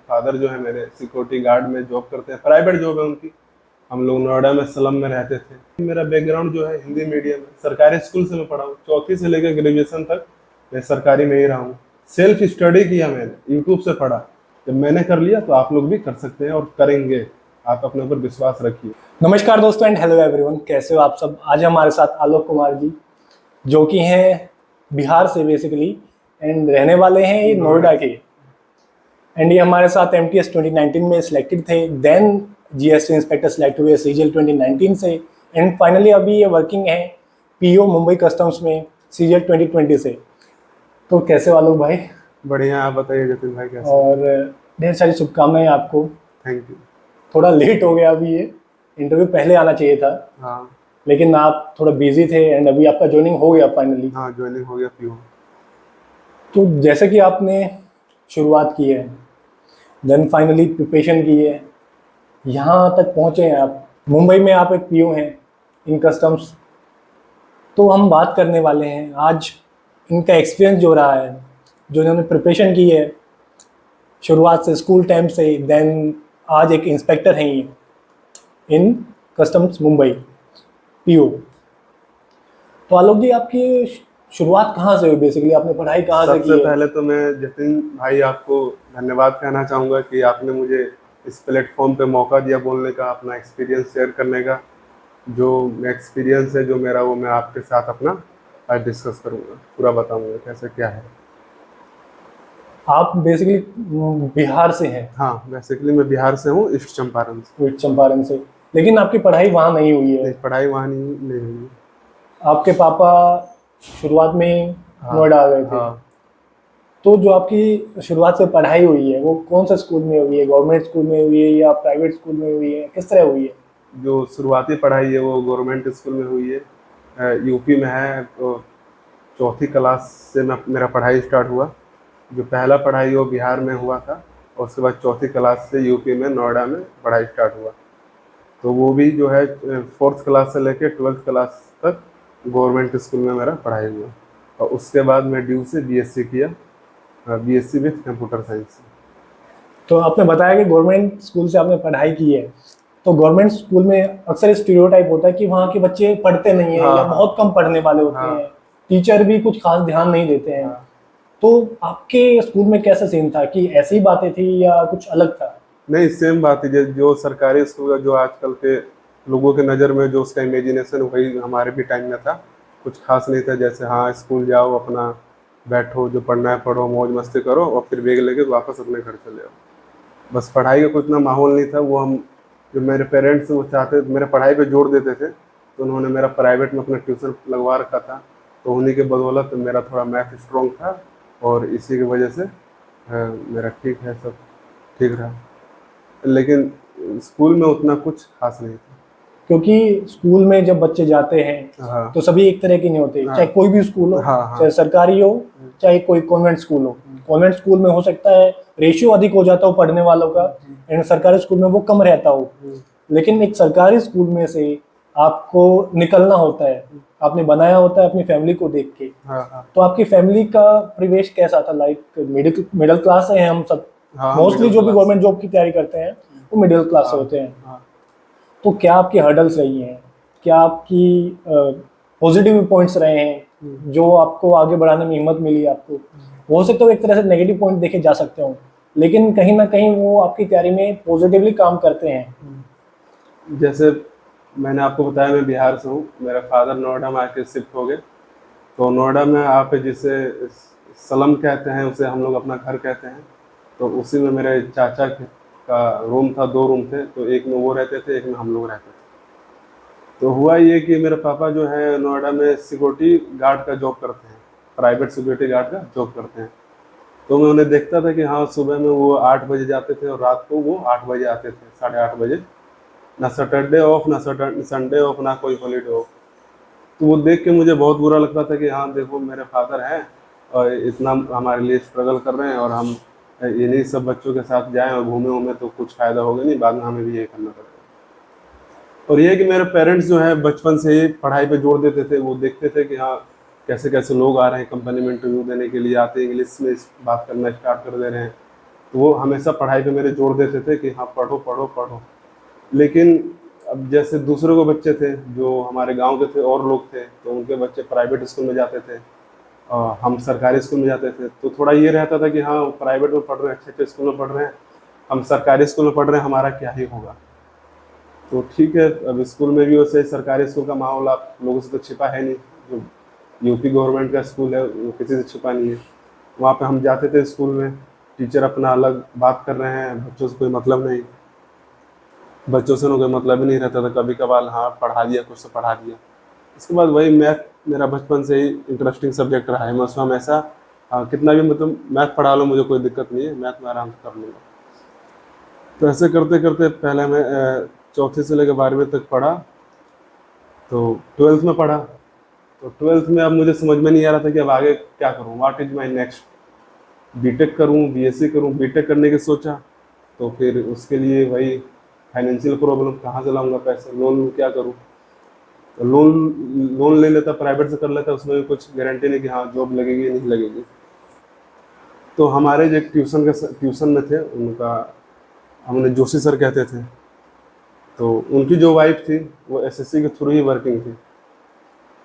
Father जो है मेरे सिक्योरिटी गार्ड में जॉब करते हैं, प्राइवेट जॉब है उनकी। हम लोग नोएडा में स्लम में रहते थे। मेरा बैकग्राउंड जो है हिंदी मीडियम है, सरकारी स्कूल से मैं पढ़ा हूँ, चौथी से लेकर ग्रेजुएशन तक मैं सरकारी में ही रहा हूँ। सेल्फ स्टडी किया मैंने, यूट्यूब से पढ़ा। जब मैंने कर लिया तो आप लोग भी कर सकते हैं और करेंगे। आप अपने ऊपर विश्वास रखिए। नमस्कार दोस्तों एंड हेलो एवरीवन, कैसे हो आप सब। आज हमारे साथ आलोक कुमार जी जो कि हैं बिहार से बेसिकली एंड रहने वाले हैं ये नोएडा के। एंड ये हमारे साथ MTS 2019 में सिलेक्टेड थे, देन GST इंस्पेक्टर सिलेक्ट हुए CGL 2019 से एंड फाइनली अभी ये वर्किंग है PO मुंबई कस्टम्स में CGL 2020 से। तो कैसे हो आलोक भाई? बढ़िया, आप बताइए जतिन भाई कैसे? और ढेर सारी शुभकामनाएं आपको। Thank you. थोड़ा लेट हो गया, अभी ये इंटरव्यू पहले आना चाहिए था। हाँ, लेकिन आप थोड़ा बिजी थे एंड अभी आपका ज्वाइनिंग हो गया फाइनली। हाँ ज्वाइनिंग हो गया PO। तो जैसे कि आपने शुरुआत की है, देन फाइनली प्रिपरेशन की है, यहाँ तक पहुँचे हैं आप। मुंबई में आप एक PO हैं इन कस्टम्स। तो हम बात करने वाले हैं आज इनका एक्सपीरियंस जो रहा है, जो इन्होंने प्रिपरेशन की है शुरुआत से स्कूल टाइम से, देन आज एक इंस्पेक्टर हैं ये इन कस्टम्स मुंबई PO। तो आलोक जी, आपकी शुरुआत कहाँ से हुई? बेसिकली आपने पढ़ाई कहाँ से की है? सबसे पहले तो मैं जतिन भाई आपको धन्यवाद कहना चाहूँगा कि आपने मुझे इस प्लेटफॉर्म पे मौका दिया बोलने का, अपना एक्सपीरियंस शेयर करने का। जो एक्सपीरियंस है जो मेरा, वो मैं आपके साथ अपना आज डिस्कस करूँगा, पूरा बताऊँगा कैसे क्या है। आप बेसिकली बिहार से हैं? हाँ, बेसिकली मैं बिहार से हूँ, ईस्ट चंपारण से। ईस्ट चंपारण से, लेकिन आपकी पढ़ाई वहाँ नहीं हुई है? नहीं, पढ़ाई वहाँ नहीं हुई। आपके पापा शुरुआत में नोएडा आ गए थे। हाँ। तो जो आपकी शुरुआत से पढ़ाई हुई है वो कौन सा स्कूल में हुई है? गवर्नमेंट स्कूल में हुई है या प्राइवेट स्कूल में हुई है? किस तरह हुई है? जो शुरुआती पढ़ाई है वो गवर्नमेंट स्कूल में हुई है, यूपी में है। तो चौथी क्लास से मेरा पढ़ाई स्टार्ट हुआ। जो पहला पढ़ाई वो बिहार में हुआ था, और उसके बाद चौथी क्लास से यूपी में नोएडा में पढ़ाई स्टार्ट हुआ। तो वो भी जो है 4th क्लास से लेकर 12th क्लास तक गवर्नमेंट स्कूल में मेरा पढ़ाई हुआ। और उसके बाद मैं ड्यू से BSc किया, BSc विथ कंप्यूटर साइंस। तो आपने बताया कि गवर्नमेंट स्कूल से आपने पढ़ाई की है। तो गवर्नमेंट स्कूल में अक्सर स्टीरियोटाइप होता है कि वहाँ के बच्चे पढ़ते नहीं हैं, हाँ, या बहुत कम पढ़ने वाले होते हैं, टीचर भी कुछ खास ध्यान नहीं देते हैं। तो आपके स्कूल में कैसा सीन था? कि ऐसी बातें थी या कुछ अलग था? नहीं, सेम बात है। जो सरकारी स्कूल, जो आजकल के लोगों के नज़र में जो उसका इमेजिनेशन, वही हमारे भी टाइम में था। कुछ खास नहीं था। जैसे हाँ, स्कूल जाओ, अपना बैठो, जो पढ़ना है पढ़ो, मौज मस्ती करो और फिर बैग लेके वापस अपने घर चले आओ। बस पढ़ाई का कोई इतना माहौल नहीं था। वो हम जो मेरे पेरेंट्स वो चाहते, मेरे पढ़ाई पे जोर देते थे, तो उन्होंने मेरा प्राइवेट में अपना ट्यूशन लगवा रखा था। तो उन्हीं के बदौलत मेरा थोड़ा मैथ स्ट्रॉन्ग था, और इसी की वजह से मेरा ठीक है, सब ठीक रहा। लेकिन स्कूल में उतना कुछ खास नहीं था। क्योंकि स्कूल में जब बच्चे जाते हैं हाँ, तो सभी एक तरह के नहीं होते। चाहे कोई भी स्कूल हो, हाँ, चाहे सरकारी हो, चाहे कोई कॉन्वेंट स्कूल हो। कॉन्वेंट स्कूल में हो सकता है रेशियो अधिक हो जाता हो पढ़ने वालों का, एंड सरकारी स्कूल में वो कम रहता हो। लेकिन एक सरकारी स्कूल में से आपको निकलना होता है, आपने बनाया होता है अपनी फैमिली को देख के। तो आपकी फैमिली का परिवेश कैसा था? लाइक मिडिल क्लास है हम सब। मोस्टली जो भी गवर्नमेंट जॉब की तैयारी करते हैं वो मिडिल क्लास से होते हैं। तो क्या आपकी हर्डल्स रही हैं? क्या आपकी पॉजिटिव पॉइंट्स रहे हैं जो आपको आगे बढ़ाने में हिम्मत मिली आपको? हो सकता है एक तरह से नेगेटिव पॉइंट देखे जा सकते हो, लेकिन कहीं ना कहीं वो आपकी तैयारी में पॉजिटिवली काम करते हैं। जैसे मैंने आपको बताया, मैं बिहार से हूँ। मेरा फादर नोएडा में आके शिफ्ट हो गए। तो नोएडा में आप जिसे स्लम कहते हैं, उसे हम लोग अपना घर कहते हैं। तो उसी में मेरे चाचा का रूम था, 2 रूम थे। तो एक में वो रहते थे, एक में हम लोग रहते थे। तो हुआ ये कि मेरे पापा जो है नोएडा में सिक्योरिटी गार्ड का जॉब करते हैं, प्राइवेट सिक्योरिटी गार्ड का जॉब करते हैं। तो मैं उन्हें देखता था कि हाँ, सुबह में वो 8 बजे जाते थे और रात को वो 8 बजे आते थे, 8:30 बजे। ना सैटरडे ऑफ, ना संडे ऑफ, ना कोई हॉलीडे ऑफ। तो वो देख के मुझे बहुत बुरा लगता था कि हाँ देखो, मेरे फादर हैं और इतना हमारे लिए स्ट्रगल कर रहे हैं, और हम इन्हीं सब बच्चों के साथ जाएं और घूमे तो कुछ फ़ायदा होगा नहीं, बाद में हमें भी यही करना पड़ेगा। और ये कि मेरे पेरेंट्स जो है बचपन से ही पढ़ाई पे जोर देते थे। वो देखते थे कि हाँ, कैसे कैसे लोग आ रहे हैं कंपनी में इंटरव्यू देने के लिए, आते इंग्लिश में बात करना स्टार्ट कर दे रहे हैं। तो वो हमेशा पढ़ाई पे मेरे जोर देते थे कि हाँ पढ़ो पढ़ो पढ़ो। लेकिन अब जैसे दूसरों के बच्चे थे जो हमारे गांव के थे और लोग थे, तो उनके बच्चे प्राइवेट स्कूल में जाते थे और हम सरकारी स्कूल में जाते थे, तो थोड़ा ये रहता था कि हाँ प्राइवेट में पढ़ रहे हैं, अच्छे अच्छे स्कूल में पढ़ रहे हैं, हम सरकारी स्कूल में पढ़ रहे हैं, हमारा क्या ही होगा। तो ठीक है, अब स्कूल में भी वैसे सरकारी स्कूल का माहौल आप लोगों से तो छिपा है नहीं, जो यूपी गवर्नमेंट का स्कूल है वो किसी से छिपा नहीं है। वहाँ पे हम जाते थे स्कूल में, टीचर अपना अलग बात कर रहे हैं, बच्चों से कोई मतलब नहीं, बच्चों से ना कोई मतलब ही नहीं रहता था, कभी कभार हाँ पढ़ा दिया, कुछ तो पढ़ा दिया। इसके बाद वही मैथ मेरा बचपन से ही इंटरेस्टिंग सब्जेक्ट रहा है, मैं उसमें हमेशा कितना भी मतलब मैथ पढ़ा लो मुझे कोई दिक्कत नहीं है, मैथ में आराम से कर लूँगा। तो ऐसे करते करते पहले मैं चौथी से लेकर 12वीं तक पढ़ा, तो ट्वेल्थ में पढ़ा। तो ट्वेल्थ में अब मुझे समझ में नहीं आ रहा था कि अब आगे क्या करूँ, what is my next, BTech करूँ बीएससी करूँ। बीटेक करने की सोचा, तो फिर उसके लिए वही फाइनेंशियल प्रॉब्लम, कहाँ से लाऊंगा पैसे, लोन क्या करूँ। तो लोन लोन ले लेता, प्राइवेट से कर लेता, उसमें भी कुछ गारंटी नहीं कि हाँ जॉब लगेगी नहीं लगेगी। तो हमारे जो ट्यूशन में थे उनका, हमने जोशी सर कहते थे, तो उनकी जो वाइफ थी वो एसएससी के थ्रू ही वर्किंग थी।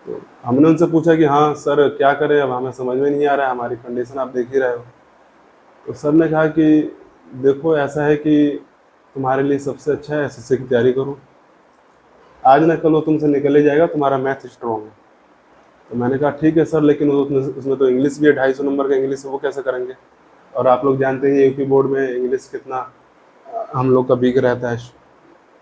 तो हमने उनसे पूछा कि हाँ सर क्या करें, अब हमें समझ में नहीं आ रहा है, हमारी कंडीशन आप देख ही रहे हो। तो सर ने कहा कि देखो ऐसा है कि तुम्हारे लिए सबसे अच्छा है एसएससी की तैयारी करो, आज ना कल वो तुमसे निकल ही जाएगा, तुम्हारा मैथ स्ट्रॉन्ग है। तो मैंने कहा ठीक है सर, लेकिन उसमें तो इंग्लिश भी है, 250 नंबर का इंग्लिश है, वो कैसे करेंगे। और आप लोग जानते हैं यूपी बोर्ड में इंग्लिश कितना हम लोग का वीक रहता है,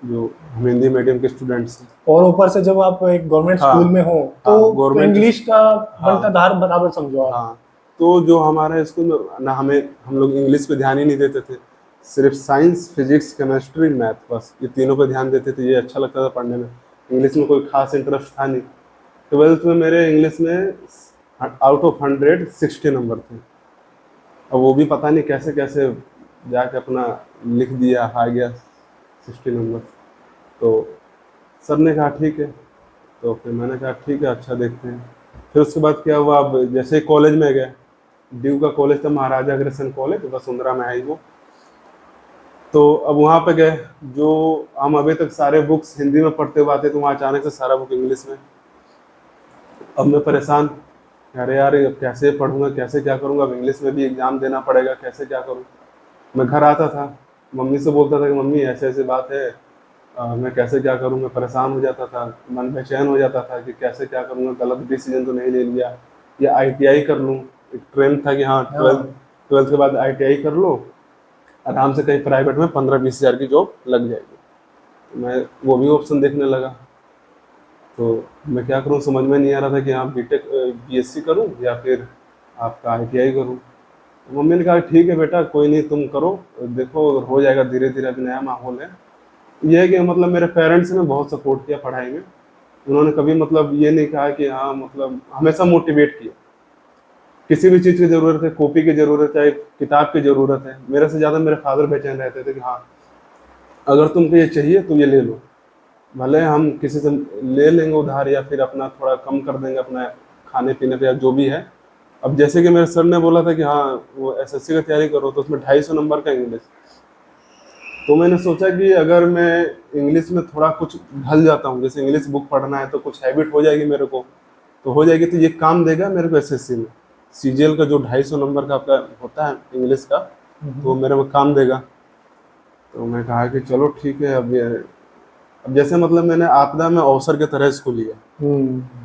जो हम हिंदी मीडियम के स्टूडेंट्स हैं। और ऊपर से जब आप एक गवर्नमेंट हाँ स्कूल में हो हाँ तो गवर्नमेंट। इंग्लिश का हाँ बनता धार बराबर समझो आप। हाँ, तो जो हमारे स्कूल में ना, हम लोग इंग्लिश पे ध्यान ही नहीं देते थे, सिर्फ साइंस फिजिक्स केमिस्ट्री मैथ, बस ये तीनों पे ध्यान देते थे, ये अच्छा लगता था पढ़ने में। इंग्लिश में कोई खास इंटरेस्ट था नहीं। ट्वेल्थ में मेरे इंग्लिश में आउट ऑफ 100 60 नंबर थे। अब वो भी पता नहीं कैसे कैसे जाके अपना लिख दिया, आ गया 60 नंबर। तो सर ने कहा ठीक है, तो फिर मैंने कहा ठीक है अच्छा देखते हैं। फिर उसके बाद क्या हुआ, अब जैसे ही कॉलेज में गए, ड्यू का कॉलेज था महाराजा अग्रसेन कॉलेज, वसुंधरा में है वो। तो अब वहाँ पे गए, जो हम अभी तक सारे बुक्स हिंदी में पढ़ते हुए आते, तो वहाँ अचानक से सारा बुक इंग्लिश में। अब मैं परेशान, अरे यार अब कैसे पढ़ूंगा, कैसे क्या करूंगा, अब इंग्लिश में भी एग्जाम देना पड़ेगा, कैसे क्या करूँ। मैं घर आता था, मम्मी से बोलता था कि मम्मी ऐसे ऐसे बात है, मैं कैसे क्या करूँ। मैं परेशान हो जाता था, मन बेचैन हो जाता था कि कैसे क्या करूँगा, गलत डिसीजन तो नहीं ले लिया, या आईटीआई कर लूँ। एक ट्रेंड था कि हाँ ट्वेल्थ के बाद आईटीआई कर लो, आराम से कहीं प्राइवेट में 15-20 हज़ार की जॉब लग जाएगी। तो मैं वो भी ऑप्शन देखने लगा, तो मैं क्या करूँ समझ में नहीं आ रहा था कि हाँ बीटेक बीएससी करूँ या फिर आपका आईटीआई करूँ। तो मम्मी ने कहा ठीक है बेटा कोई नहीं, तुम करो, देखो हो जाएगा धीरे धीरे, अभी नया माहौल है। ये है कि मतलब मेरे पेरेंट्स ने बहुत सपोर्ट किया पढ़ाई में, उन्होंने कभी मतलब ये नहीं कहा कि हाँ, मतलब हमेशा मोटिवेट किया। किसी भी चीज़ की ज़रूरत है, कॉपी की ज़रूरत है, किताब की ज़रूरत है, मेरे से ज़्यादा मेरे फादर बेचैन रहते थे कि हाँ अगर तुमको ये चाहिए तो ये ले लो, भले हम किसी से ले लेंगे उधार या फिर अपना थोड़ा कम कर देंगे अपना खाने पीने पे या जो भी है। अब जैसे कि मेरे सर ने बोला था कि हाँ वो एसएससी की तैयारी करो, तो उसमें 250 नंबर का इंग्लिश। तो मैंने सोचा कि अगर मैं इंग्लिश में थोड़ा कुछ ढल जाता हूँ, जैसे इंग्लिश बुक पढ़ना है तो कुछ हैबिट हो जाएगी मेरे को, तो हो जाएगी, तो ये काम देगा मेरे को एसएससी में। सीजीएल का जो 250 नंबर का आपका होता है इंग्लिश का, तो मेरे को काम देगा। तो मैं कहा कि चलो ठीक है, अब जैसे मतलब मैंने आपदा में अवसर के तरह इसको लिया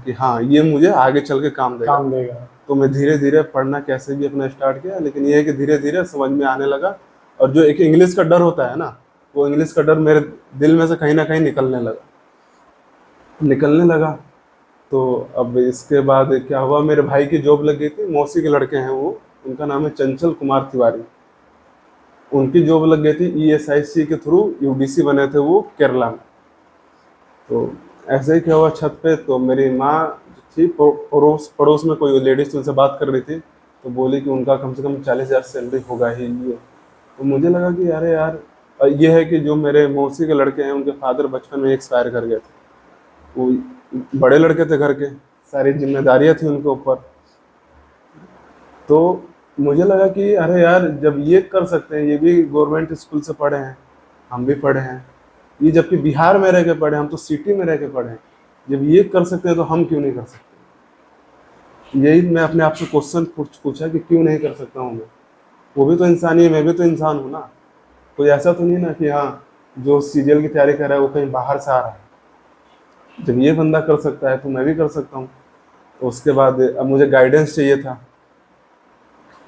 कि हाँ ये मुझे आगे चल के काम देगा। तो मैं धीरे धीरे पढ़ना कैसे भी अपना स्टार्ट किया, लेकिन ये है कि धीरे धीरे समझ में आने लगा। और जो एक इंग्लिश का डर होता है ना, वो इंग्लिश का डर मेरे दिल में से कहीं ना कहीं निकलने लगा। तो अब इसके बाद क्या हुआ, मेरे भाई की जॉब लग गई थी, मौसी के लड़के हैं वो, उनका नाम है चंचल कुमार तिवारी, उनकी जॉब लग गई थी ईएसआईसी के थ्रू, यूडीसी बने थे वो केरला में। तो ऐसे ही क्या हुआ छत पे, तो मेरी माँ थी, पड़ोस में कोई लेडीज उनसे बात कर रही थी, तो बोली कि उनका कम से कम 40,000 सैलरी होगा ही ये। तो मुझे लगा कि अरे यार, ये है कि जो मेरे मौसी के लड़के हैं उनके फादर बचपन में एक्सपायर कर गए थे, वो बड़े लड़के थे घर के, सारी जिम्मेदारियां थी उनके ऊपर। तो मुझे लगा कि अरे यार, जब ये कर सकते हैं, ये भी गवर्नमेंट स्कूल से पढ़े हैं, हम भी पढ़े हैं, ये जबकि बिहार में रह के पढ़े, हम तो सिटी में रह के पढ़े हैं, जब ये कर सकते हैं तो हम क्यों नहीं कर सकते। यही मैं अपने आप से क्वेश्चन पूछा कि क्यों नहीं कर सकता हूँ मैं। वो भी तो इंसान ही है, मैं भी तो इंसान हूँ ना। कोई ऐसा तो नहीं ना कि हाँ, जो सीजीएल की तैयारी कर रहा है वो कहीं बाहर से आ रहा है। जब ये बंदा कर सकता है तो मैं भी कर सकता हूँ। तो उसके बाद अब मुझे गाइडेंस चाहिए था,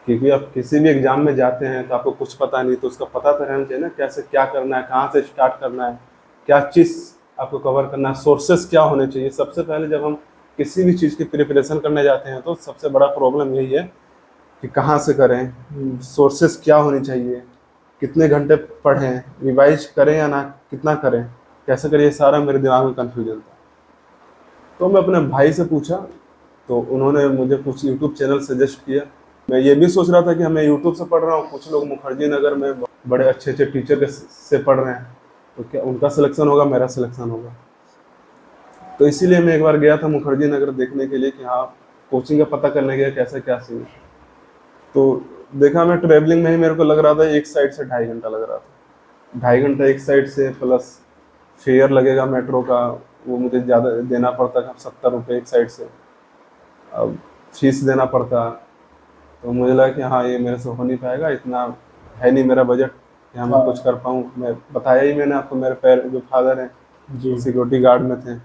क्योंकि आप किसी भी एग्जाम में जाते हैं तो आपको कुछ पता नहीं, तो उसका पता तो रहना चाहिए ना, कैसे क्या करना है, कहाँ से स्टार्ट करना है, क्या चीज़ आपको कवर करना है, सोर्सेस क्या होने चाहिए। सबसे पहले जब हम किसी भी चीज़ की प्रिपरेशन करने जाते हैं तो सबसे बड़ा प्रॉब्लम यही है कि कहाँ से करें, सोर्सेस क्या होनी चाहिए, कितने घंटे पढ़ें, रिवाइज करें या ना, कितना करें, कैसे करें, ये सारा मेरे दिमाग में कन्फ्यूजन था। तो मैं अपने भाई से पूछा, तो उन्होंने मुझे कुछ यूट्यूब चैनल सजेस्ट किया। मैं ये भी सोच रहा था कि मैं यूट्यूब से पढ़ रहा हूँ, कुछ लोग मुखर्जी नगर में बड़े अच्छे अच्छे टीचर से पढ़ रहे हैं, तो क्या उनका सिलेक्शन होगा, मेरा सिलेक्शन होगा। तो इसीलिए मैं एक बार गया था मुखर्जी नगर देखने के लिए कि हाँ, कोचिंग का पता करने गया कैसे क्या सीन। तो देखा, मैं ट्रेवलिंग में ही मेरे को लग रहा था एक साइड से 2.5 घंटा लग रहा था। 2.5 घंटा एक साइड से, प्लस फेयर लगेगा मेट्रो का, वो मुझे ज़्यादा देना पड़ता था, 70 रुपये एक साइड से, अब फीस देना पड़ता। तो मुझे लगा कि हाँ, ये मेरे से हो नहीं पाएगा, इतना है नहीं मेरा बजट कि हाँ मैं कुछ कर पाऊँ। मैं बताया ही मैंने आपको, मेरे जो फादर हैं जी। सिक्योरिटी गार्ड में थे,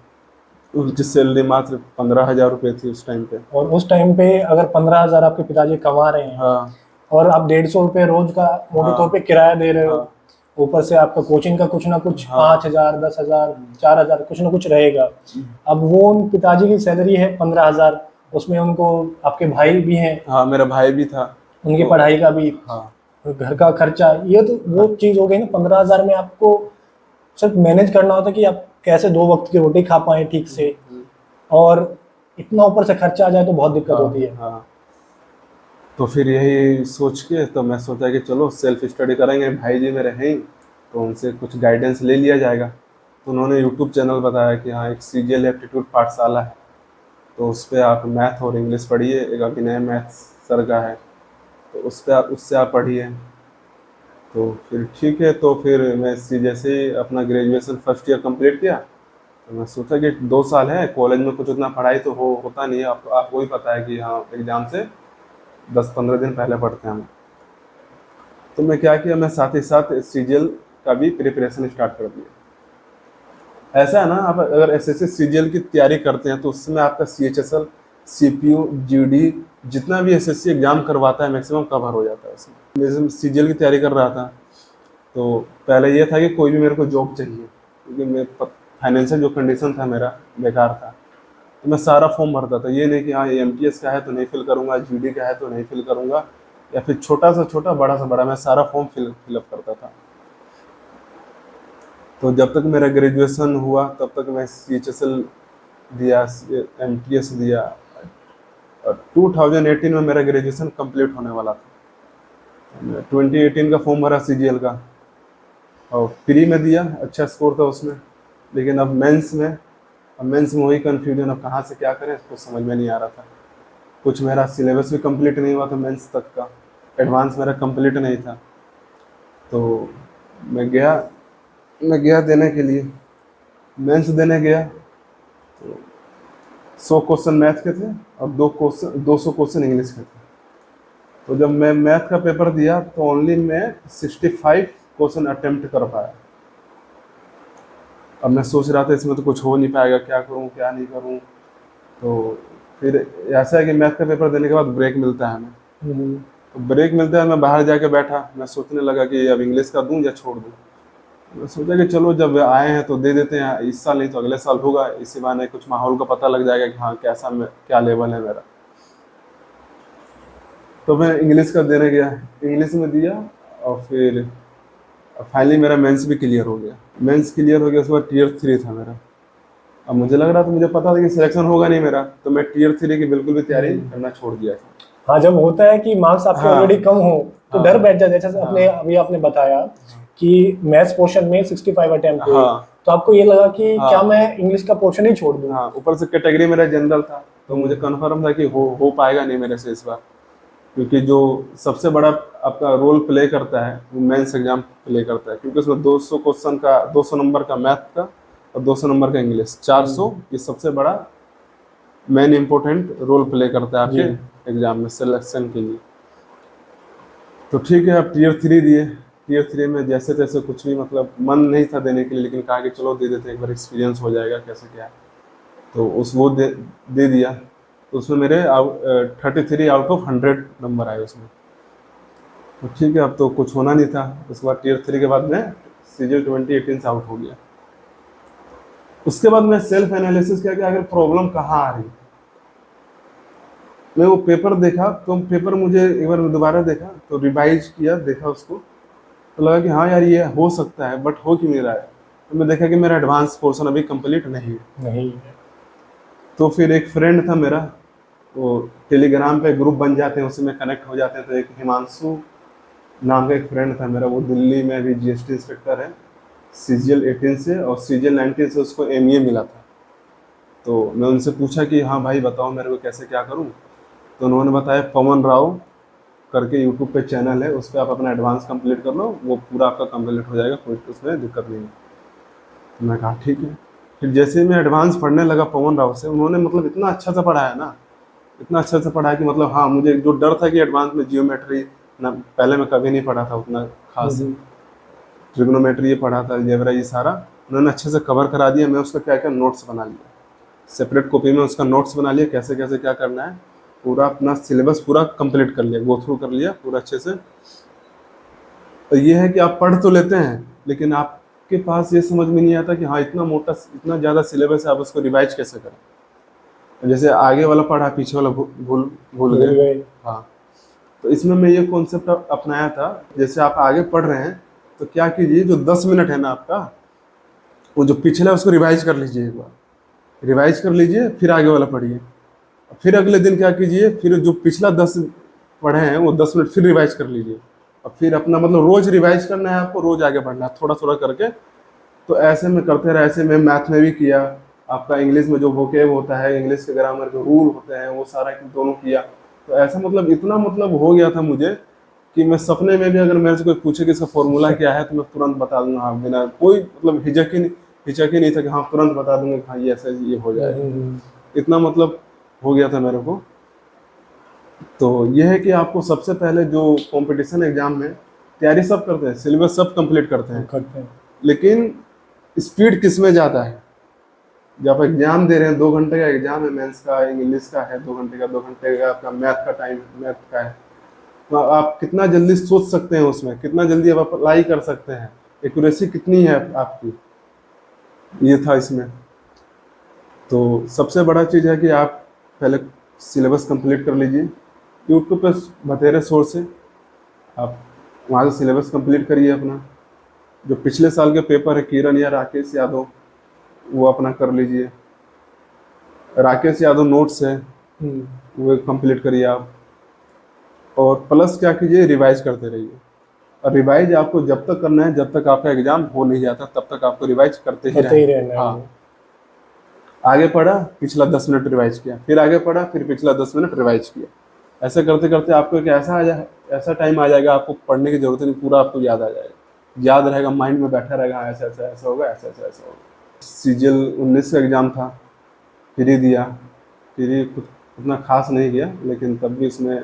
उनकी सैलरी मात्र 15,000 रुपये थी उस टाइम पे। और उस टाइम पे अगर 15,000 आपके पिताजी कमा रहे हैं, हाँ और आप 150 रुपये रोज का मोटे हाँ तौर पे किराया दे रहे हो, हाँ ऊपर से आपका कोचिंग का कुछ ना कुछ हाँ 5,000, 10,000, 4,000 कुछ ना कुछ रहेगा। अब वो उन पिताजी की सैलरी है 15,000, उसमें उनको आपके भाई भी हैं, हाँ, मेरा भाई भी था। उनकी तो पढ़ाई का भी, हाँ घर का खर्चा, ये तो वो चीज हो गई ना। 15,000 में आपको सिर्फ मैनेज करना होता है कि आप कैसे 2 वक्त की रोटी खा पाए ठीक से, और इतना ऊपर से खर्चा आ जाए तो बहुत दिक्कत होती है। हाँ। तो फिर यही सोच के तो मैं सोचा कि चलो सेल्फ स्टडी करेंगे, भाई जी मेरे हैं ही, तो उनसे कुछ गाइडेंस ले लिया जाएगा। तो उन्होंने यूट्यूब चैनल बताया कि हाँ, एक सीजीएल एप्टीट्यूड पाठशाला है, तो उस पर आप मैथ और इंग्लिश पढ़िए, एक अभिनय मैथ्स सर का है, तो उससे आप पढ़िए। तो फिर ठीक है, तो फिर मैं जैसे ही अपना ग्रेजुएशन फर्स्ट ईयर कंप्लीट किया, तो मैं सोचा कि 2 साल है कॉलेज में, कुछ उतना पढ़ाई तो होता नहीं है, आपको ही पता है कि हाँ, एग्ज़ाम से 10-15 दिन पहले पढ़ते हैं हम। तो मैं क्या किया, मैं साथ ही साथ सीजीएल का भी प्रिपरेशन स्टार्ट कर दिया। ऐसा है ना, आप अगर एसएससी सीजीएल की तैयारी करते हैं तो उसमें आपका सीएचएसएल, सीपीयू, जीडी, जितना भी एसएससी एग्जाम करवाता है मैक्सिमम कवर हो जाता है उसमें। जैसे मैं सीजीएल की तैयारी कर रहा था, तो पहले ये था कि कोई भी मेरे को जॉब चाहिए, क्योंकि मैं फाइनेंशियल जो कंडीशन था मेरा बेकार था। तो मैं सारा फॉर्म भरता था, ये नहीं कि हाँ, ये एमटीएस का है तो नहीं फिल करूँगा, जीडी का है तो नहीं फिल करूँगा, या फिर छोटा सा छोटा बड़ा सा बड़ा, मैं सारा फॉर्म फिलअप करता था। तो जब तक मेरा ग्रेजुएशन हुआ तब तक मैं सीएचएसएल दिया, एमटीएस दिया, और 2018 में मेरा ग्रेजुएशन कंप्लीट होने वाला था। मैं 2018 का फॉर्म भरा सीजीएल का, और प्री में दिया, अच्छा स्कोर था उसमें। लेकिन अब मेंस में वही कन्फ्यूजन, अब कहाँ से क्या करें कुछ समझ में नहीं आ रहा था। कुछ मेरा सिलेबस भी कंप्लीट नहीं हुआ था मेंस तक का, एडवांस मेरा कंप्लीट नहीं था। तो मैं गया देने के लिए, मेंस देने गया, तो 100 क्वेश्चन मैथ के थे और 200 क्वेश्चन इंग्लिश के थे। तो जब मैं मैथ का पेपर दिया तो ओनली मैं 65 क्वेश्चन अटेम्प्ट कर पाया। अब मैं सोच रहा था इसमें तो कुछ हो नहीं पाएगा, क्या करूं क्या नहीं करूं। तो फिर ऐसा है कि मैथ का पेपर देने के बाद ब्रेक मिलता है हमें, तो ब्रेक मिलता है, मैं बाहर जाके बैठा, मैं सोचने लगा कि अब इंग्लिश का दूं या छोड़ दूं। मैं सोचा कि चलो जब आए हैं तो दे देते हैं, इस साल नहीं तो अगले साल होगा, इसी बहाने कुछ माहौल का पता लग जाएगा कि हाँ, क्या लेवल है मेरा। तो मैं इंग्लिश का देने गया, इंग्लिश में दिया, और फिर फाइनली मेरा मेंस भी क्लियर हो गया। मेंस क्लियर हो गया, उसके बाद टीयर 3 था मेरा। अब मुझे लग रहा था, मुझे पता था कि सिलेक्शन होगा नहीं मेरा, तो मैं टीयर 3 की बिल्कुल भी तैयारी करना छोड़ दिया था। हाँ, जब होता है कि मार्क्स आपके हाँ ऑलरेडी कम हो तो हाँ डर बैठ जाता है। जैसे हाँ अभी आपने बताया कि मैथ्स पोर्शन में 65 अटेम्प्ट हुए, हाँ तो आपको ये लगा कि हाँ क्या मैं इंग्लिश का पोर्शन ही छोड़ दूं। हाँ, ऊपर से कैटेगरी मेरा जनरल था, तो मुझे कन्फर्म था कि हो पाएगा नहीं मेरे से इस बार। क्योंकि जो सबसे बड़ा आपका रोल प्ले करता है वो मेंस एग्जाम प्ले करता है, क्योंकि उसमें 200 क्वेश्चन का 200 नंबर का मैथ का और 200 नंबर का इंग्लिश, 400 ये सबसे बड़ा मेन इंपॉर्टेंट रोल प्ले करता है जी। आपके एग्जाम में सिलेक्शन के लिए। तो ठीक है, अब टीयर 3 दिए। टीयर 3 में जैसे तैसे कुछ भी मतलब मन नहीं था देने के लिए, लेकिन कहा कि चलो दे देते हैं, एक बार एक्सपीरियंस हो जाएगा कैसे क्या है। तो उस वो दे दिया। तो उसमें मेरे 33 आउट ऑफ 100 नंबर आए उसमें। तो ठीक है, अब तो कुछ होना नहीं था। उसके बाद टीयर 3 के बाद मैं सीजीएल 2018 से आउट हो गया। उसके बाद मैं सेल्फ एनालिसिस किया कि अगर प्रॉब्लम कहाँ आ रही। मैं वो पेपर देखा, तो पेपर मुझे एक बार दोबारा देखा, तो रिवाइज किया, देखा उसको, तो लगा कि हाँ यार ये हो सकता है, बट हो क्यों नहीं रहा है। तो मैं देखा कि मेरा एडवांस पोर्शन अभी कंप्लीट नहीं है। नहीं। तो फिर एक फ्रेंड था मेरा, वो टेलीग्राम पे ग्रुप बन जाते हैं, उसी में कनेक्ट हो जाते हैं। तो एक हिमांशु नाम का एक फ्रेंड था मेरा, वो दिल्ली में भी जीएसटी इंस्पेक्टर है सीजीएल 18 से, और सीजीएल 19 से उसको एमईए मिला था। तो मैं उनसे पूछा कि हाँ भाई बताओ मेरे को कैसे क्या करूँ। तो उन्होंने बताया पवन राव करके यूट्यूब पे चैनल है, उस पर आप अपना एडवांस कंप्लीट कर लो, वो पूरा आपका कंप्लीट हो जाएगा, कोई उसमें दिक्कत नहीं है। तो मैं कहा ठीक है। फिर जैसे ही मैं एडवांस पढ़ने लगा पवन राव से, उन्होंने मतलब इतना अच्छा से पढ़ाया ना, इतना अच्छा से पढ़ाया कि मतलब हाँ, मुझे जो डर था कि एडवांस में जियोमेट्री ना, पहले मैं कभी नहीं पढ़ा था उतना खास, ट्रिग्नोमेट्री ये पढ़ा था, अलजेब्रा ये सारा उन्होंने अच्छे से कवर करा दिया। मैं उसका क्या क्या नोट्स बना लिया, सेपरेट कॉपी में उसका नोट्स बना लिया, कैसे कैसे क्या करना है, पूरा अपना सिलेबस पूरा कंप्लीट कर लिया, गो थ्रू कर लिया पूरा अच्छे से। तो ये है कि आप पढ़ तो लेते हैं, लेकिन आपके पास ये समझ में नहीं आता कि हाँ इतना मोटा इतना ज़्यादा सिलेबस है, आप उसको रिवाइज कैसे करें। जैसे आगे वाला पढ़ा, पीछे वाला भूल भूल गए। हाँ, तो इसमें मैं ये कॉन्सेप्ट अपनाया था, जैसे आप आगे पढ़ रहे हैं तो क्या कीजिए, जो 10 मिनट है ना आपका, वो जो पिछला है उसको रिवाइज कर लीजिए, एक बार रिवाइज कर लीजिए, फिर आगे वाला पढ़िए। फिर अगले दिन क्या कीजिए, फिर जो पिछला 10 पढ़े हैं वो 10 मिनट फिर रिवाइज कर लीजिए। और फिर अपना मतलब रोज रिवाइज करना है आपको, रोज आगे बढ़ना है थोड़ा थोड़ा करके। तो ऐसे में करते रहे। ऐसे में मैथ में भी किया, आपका इंग्लिश में जो वोकेब होता है, इंग्लिश के ग्रामर के रूल होते हैं, वो सारा दोनों किया। तो ऐसा मतलब इतना मतलब हो गया था मुझे कि मैं सपने में भी अगर मेरे से कोई पूछे कि इसका फॉर्मूला क्या है, तो मैं तुरंत बता दूंगा, हाँ, बिना कोई मतलब हिचक ही नहीं था कि हाँ तुरंत बता दूंगा, हाँ ये ऐसा ये हो जाएगा। इतना मतलब हो गया था मेरे को। तो ये है कि आपको सबसे पहले जो कंपटीशन एग्जाम में तैयारी सब करते हैं, सिलेबस सब कंप्लीट करते हैं, लेकिन स्पीड किस में ज़्यादा है। जब आप एग्जाम दे रहे हैं, 2 घंटे का एग्जाम है, मेंस का इंग्लिश का है 2 घंटे का, 2 घंटे का आपका मैथ का टाइम मैथ का है, तो आप कितना जल्दी सोच सकते हैं उसमें, कितना जल्दी आप अप्लाई कर सकते हैं, एक्यूरेसी कितनी है आपकी, ये था इसमें। तो सबसे बड़ा चीज़ है कि आप पहले सिलेबस कंप्लीट कर लीजिए। यूट्यूब पे बतेरे सोर्स है, आप वहाँ से सिलेबस कंप्लीट करिए अपना। जो पिछले साल के पेपर है किरण या राकेश यादव, वो अपना कर लीजिए। राकेश यादव नोट्स है, वो कंप्लीट करिए आप। और प्लस क्या कीजिए, रिवाइज करते रहिए। और रिवाइज आपको जब तक करना है जब तक आपका एग्जाम हो नहीं जाता, तब तक आपको रिवाइज करते ही रहना है। हाँ, आगे पढ़ा, पिछला 10 मिनट रिवाइज किया, फिर आगे पढ़ा, फिर पिछला 10 मिनट रिवाइज किया। ऐसे करते करते आपको एक ऐसा टाइम आ जाएगा, आपको पढ़ने की जरूरत नहीं, पूरा आपको याद आ जाएगा, याद रहेगा, माइंड में बैठा रहेगा, ऐसा ऐसा ऐसा होगा, ऐसा ऐसा ऐसा होगा। सीजीएल 19 का एग्जाम था, फ्री दिया, फ्री कुछ उतना खास नहीं गया, लेकिन तब भी उसमें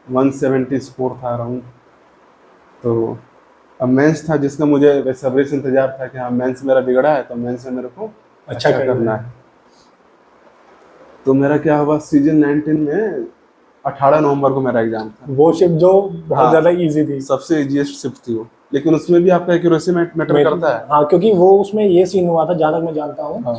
170 स्कोर था अराउंड। तो अब मेंस था, जिसका मुझे बेसब्री से इंतजार था कि हाँ मेंस मेरा बिगड़ा है, तो मेंस में मेरे को अच्छा करना है। तो मेरा क्या हुआ, सीजन 19 में 18 नवंबर को मेरा एग्जाम था। वो शिफ्ट जो बहुत ज्यादा इजी थी, सबसे इजीएस्ट शिफ्ट थी वो, लेकिन उसमें भी आपका एक्यूरेसी मैटर करता है। हाँ, क्योंकि वो उसमें ये सीन हुआ था, जहाँ तक मैं जानता हूँ, हाँ,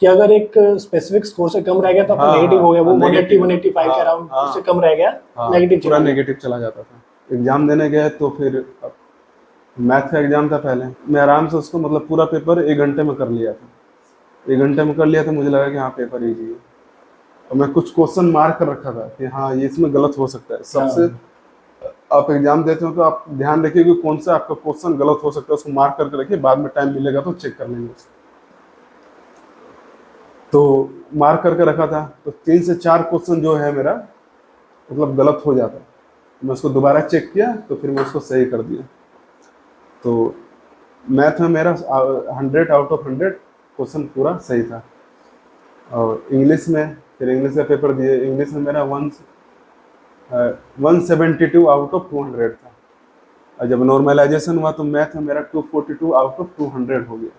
कि अगर एक स्पेसिफिक स्कोर से कम रह गया तो आपका नेगेटिव हो गया, वो 180 185 के अराउंड, उससे कम रह गया, नेगेटिव पूरा नेगेटिव चला जाता था। एग्जाम देने गए तो फिर मैथ का एग्जाम था पहले, मैं आराम से उसको मतलब पूरा पेपर 1 घंटे में कर लिया था। 1 घंटे में कर लिया था, मुझे लगा कि हाँ पेपर ईजी है। और मैं कुछ क्वेश्चन मार्क कर रखा था कि हाँ ये इसमें गलत हो सकता है। सबसे आप एग्जाम देते हो तो आप ध्यान रखिए कि कौन सा आपका क्वेश्चन गलत हो सकता है, उसको मार्क करके रखिए, बाद में टाइम मिलेगा तो चेक कर लेंगे उसको। तो मार्क करके रखा था, तो 3 से 4 क्वेश्चन जो है मेरा मतलब गलत हो जाता है। मैं उसको दोबारा चेक किया तो फिर मैं उसको सही कर दिया। तो मैथ में मेरा 100 आउट ऑफ 100 क्वेश्चन पूरा सही था। और इंग्लिश में फिर इंग्लिश का पेपर दिए, इंग्लिश में मेरा 172 आउट ऑफ 200 था। और जब नॉर्मलाइजेशन हुआ तो मैथ में मेरा 242 आउट ऑफ 200 हो गया।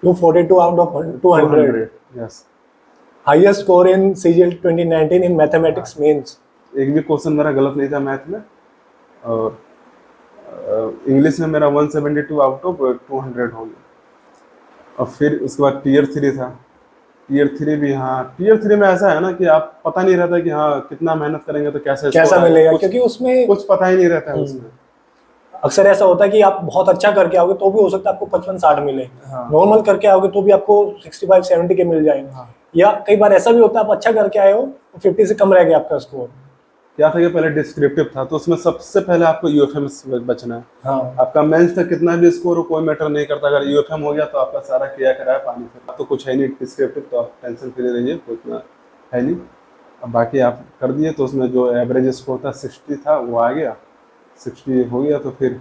242 out of 200. Yes. Highest score in CGL 2019 in mathematics means. एक भी क्वेश्चन मेरा गलत नहीं था मैथ में। और इंग्लिश में मेरा 172 आउट ऑफ 200 हो गया। और फिर उसके बाद टीयर 3 था। टीयर 3 भी, हाँ टीयर 3 में ऐसा है ना कि आप पता नहीं रहता कि हाँ कितना मेहनत करेंगे तो कैसा मिलेगा, क्योंकि उसमें कुछ पता ही नहीं रहता है उसमें। अक्सर ऐसा होता है कि आप बहुत अच्छा करके आओगे तो भी हो सकता है आपको 55-60 मिले, नॉर्मल करके आओगे तो भी आपको 65-70 के मिल जाएंगे। या कई बार ऐसा भी होता है आप अच्छा करके आए हो 50 से कम रह गया आपका स्कोर। क्या था कि पहले डिस्क्रिप्टिव था तो उसमें सबसे पहले आपको यूएफएम से बचना है। हाँ। आपका मेंस तक कितना भी स्कोर हो कोई मैटर नहीं करता, अगर यूएफएम हो गया तो आपका सारा किया कराया पानी फिर तो कुछ है नहीं डिस्क्रिप्टिव, तो आप टेंशन फ्री रहिए, कोई इतना है नहीं। अब बाकी आप कर दिए तो उसमें जो एवरेज स्कोर था 60 था वो आ गया, 60 हो गया तो फिर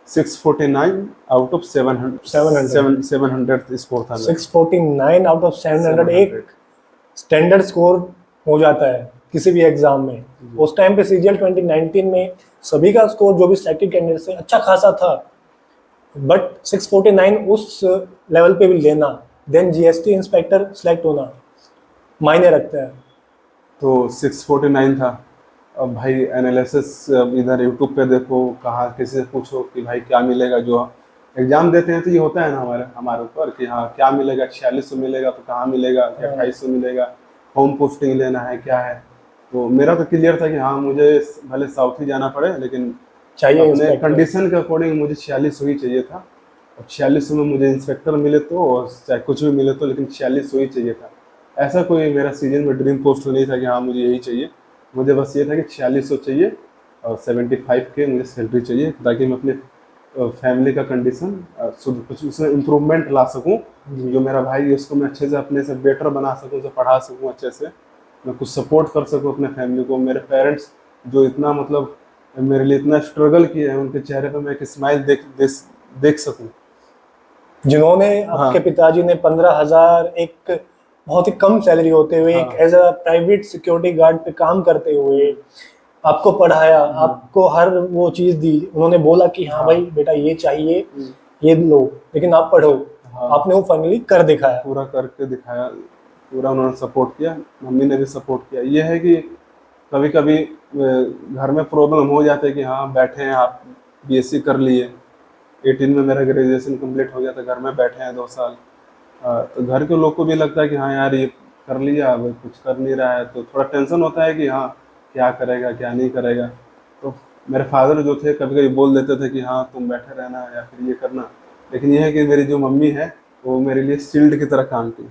649 आउट ऑफ 700 स्कोर था। 649 आउट ऑफ 700 एक स्टैंडर्ड स्कोर हो जाता है किसी भी एग्जाम में। उस टाइम पे सीजीएल 2019 में सभी का स्कोर जो भी सिलेक्टेड कैंडिडेट से अच्छा खासा था, बट 649 उस लेवल पे भी लेना, देन जीएसटी इंस्पेक्टर सिलेक्ट होना मायने रखता है। तो 649 था। अब भाई एनालिसिस इधर यूट्यूब पे देखो, कहाँ किसी से पूछो कि भाई क्या मिलेगा, जो एग्जाम देते हैं तो ये होता है ना हमारे ऊपर कि हाँ क्या मिलेगा, 4600 मिलेगा तो कहाँ मिलेगा, 2800 मिलेगा, होम पोस्टिंग लेना है क्या है। तो मेरा तो क्लियर था कि हाँ मुझे भले साउथ ही जाना पड़े लेकिन चाहिए अपने कंडीशन के अकॉर्डिंग मुझे 4600 ही चाहिए था। और 4600 में मुझे इंस्पेक्टर मिले तो और चाहे कुछ भी मिले तो, लेकिन 4600 ही चाहिए था। ऐसा कोई मेरा सीजन में ड्रीम पोस्ट नहीं था कि हाँ मुझे यही चाहिए, मुझे बस ये था कि 4600 चाहिए और 75K मुझे सैलरी चाहिए ताकि मैं अपने फैमिली का कंडीशन कुछ उसमें इम्प्रूवमेंट ला सकूं। जो मेरा भाई है उसको मैं अच्छे से अपने से बेटर बना सकूं, उसे पढ़ा सकूं अच्छे से, मैं कुछ सपोर्ट कर सकूं अपने फैमिली को। मेरे पेरेंट्स जो इतना मतलब मेरे लिए इतना स्ट्रगल किए हैं, उनके चेहरे पे मैं एक स्माइल देख सकूं। जिन्होंने आपके पिताजी ने 15,000 एक बहुत ही कम सैलरी होते हुए एक as a private security guard पे काम करते हुए आपको पढ़ाया, आपको हर वो चीज दी, उन्होंने बोला कि हाँ भाई बेटा ये चाहिए ये लो, लेकिन आप पढ़ो। आपने वो फाइनली कर दिखाया, पूरा करके दिखाया, पूरा उन्होंने सपोर्ट किया, मम्मी ने भी सपोर्ट किया। ये है कि कभी कभी घर में प्रॉब्लम हो जाते है कि हाँ बैठे हैं आप बीएससी कर लिए, 18 में मेरा ग्रेजुएशन कंप्लीट हो गया था, घर में बैठे हैं 2 साल, तो घर के लोग को भी लगता है कि हाँ यार ये कर लिया अब कुछ कर नहीं रहा है, तो थोड़ा टेंशन होता है कि हाँ क्या करेगा क्या नहीं करेगा। तो मेरे फादर जो थे कभी कभी बोल देते थे कि हाँ तुम बैठे रहना या फिर ये करना, लेकिन ये है कि मेरी जो मम्मी है वो मेरे लिए शील्ड की तरह काम की।